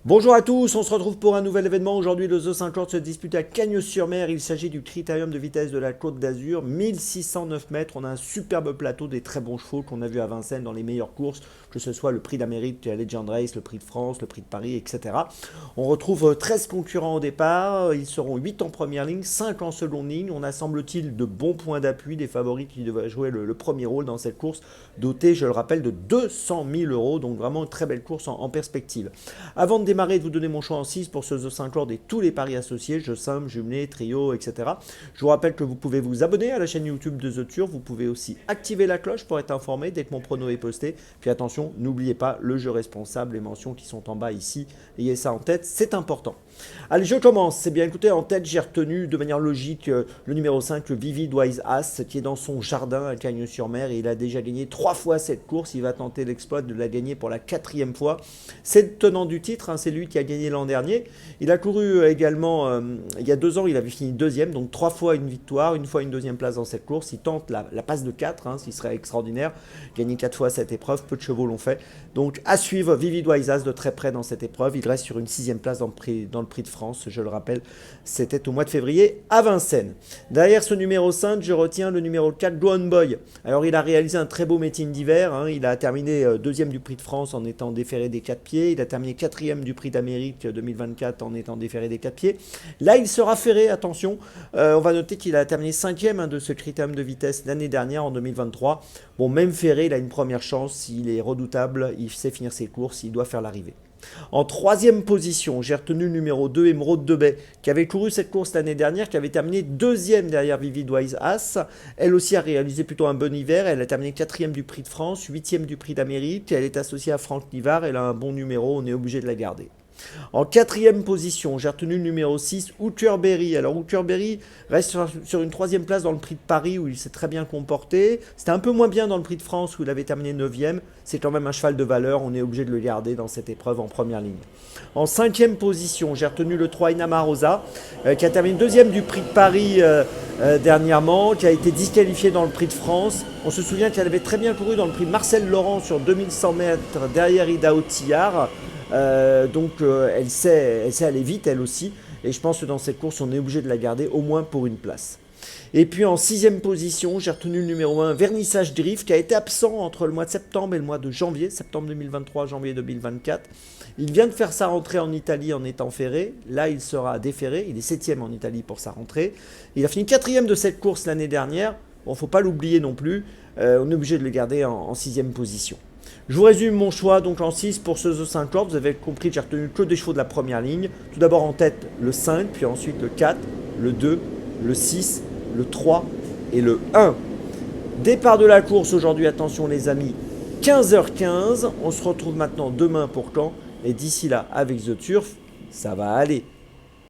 Bonjour à tous, on se retrouve pour un nouvel événement. Aujourd'hui, le The 50 se dispute à Cagnes-sur-Mer. Il s'agit du Critérium de vitesse de la Côte d'Azur, 1609 mètres. On a un superbe plateau, des très bons chevaux qu'on a vu à Vincennes dans les meilleures courses, que ce soit le prix d'Amérique, la Legend Race, le prix de France, le prix de Paris, etc. On retrouve 13 concurrents au départ. Ils seront 8 en première ligne, 5 en seconde ligne. On a, semble-t-il, de bons points d'appui, des favoris qui devraient jouer le premier rôle dans cette course, dotée, je le rappelle, de 200 000 euros. Donc vraiment une très belle course en perspective. Avant de démarrer, de vous donner mon choix en 6 pour ce The 50 et tous les paris associés, jeux simples, jumelés, trio, etc. Je vous rappelle que vous pouvez vous abonner à la chaîne YouTube de The Turf. Vous pouvez aussi activer la cloche pour être informé dès que mon prono est posté. Puis attention, n'oubliez pas le jeu responsable, les mentions qui sont en bas ici. Ayez ça en tête, c'est important. Allez, je commence. C'est bien écoutez, en tête, j'ai retenu de manière logique le numéro 5, le Vivid Wise As, qui est dans son jardin à Cagnes-sur-Mer. Et il a déjà gagné 3 fois cette course. Il va tenter l'exploit de la gagner pour la 4e fois. C'est le tenant du titre, hein, c'est lui qui a gagné l'an dernier. Il a couru également, il y a 2 ans, il avait fini deuxième, donc 3 fois une victoire, une fois une deuxième place dans cette course. Il tente la passe de 4, hein, ce qui serait extraordinaire. Gagner 4 fois cette épreuve, peu de chevaux l'ont fait. Donc à suivre Vivid Wise As de très près dans cette épreuve. Il reste sur une 6e place dans le prix de France, je le rappelle, c'était au mois de février à Vincennes. Derrière ce numéro 5, je retiens le numéro 4, Go On Boy. Alors il a réalisé un très beau meeting d'hiver, hein. Il a terminé deuxième du prix de France en étant déféré des 4 pieds. Il a terminé 4e du prix d'Amérique 2024 en étant déféré des 4 pieds. Là, il sera ferré, attention. On va noter qu'il a terminé 5e, hein, de ce critérium de vitesse l'année dernière, en 2023. Bon, même ferré, il a une première chance. Il est redoutable, il sait finir ses courses, il doit faire l'arrivée. En 3e position, j'ai retenu le numéro 2, Émeraude de Bay, qui avait couru cette course l'année dernière, qui avait terminé 2e derrière Vivid Wise As. Elle aussi a réalisé plutôt un bon hiver. Elle a terminé 4e du prix de France, 8e du prix d'Amérique. Elle est associée à Franck Nivard. Elle a un bon numéro, on est obligé de la garder. En 4e position, j'ai retenu le numéro 6, Hookerberry. Alors Hookerberry reste sur une 3e place dans le prix de Paris où il s'est très bien comporté. C'était un peu moins bien dans le prix de France où il avait terminé 9e. C'est quand même un cheval de valeur, on est obligé de le garder dans cette épreuve en première ligne. En 5e position, j'ai retenu le 3, Inama Rosa, qui a terminé 2e du prix de Paris dernièrement, qui a été disqualifié dans le prix de France. On se souvient qu'elle avait très bien couru dans le prix Marcel Laurent sur 2100 mètres derrière Ida Otillard. Elle sait aller vite elle aussi, et je pense que dans cette course on est obligé de la garder au moins pour une place. Et puis en 6e position, j'ai retenu le numéro 1, Vernissage Drift, qui a été absent entre le mois de septembre et le mois de janvier, septembre 2023, janvier 2024. Il vient de faire sa rentrée en Italie en étant ferré. Là, il sera déféré. Il est 7e en Italie pour sa rentrée. Il a fini 4e de cette course l'année dernière. Bon, faut pas l'oublier non plus. On est obligé de le garder en 6e position. Je vous résume mon choix donc en 6 pour ce The 50. Vous avez compris que j'ai retenu que des chevaux de la première ligne. Tout d'abord en tête le 5, puis ensuite le 4, le 2, le 6, le 3 et le 1. Départ de la course aujourd'hui, attention les amis, 15h15. On se retrouve maintenant demain pour Caen. Et d'ici là, avec The Turf, ça va aller.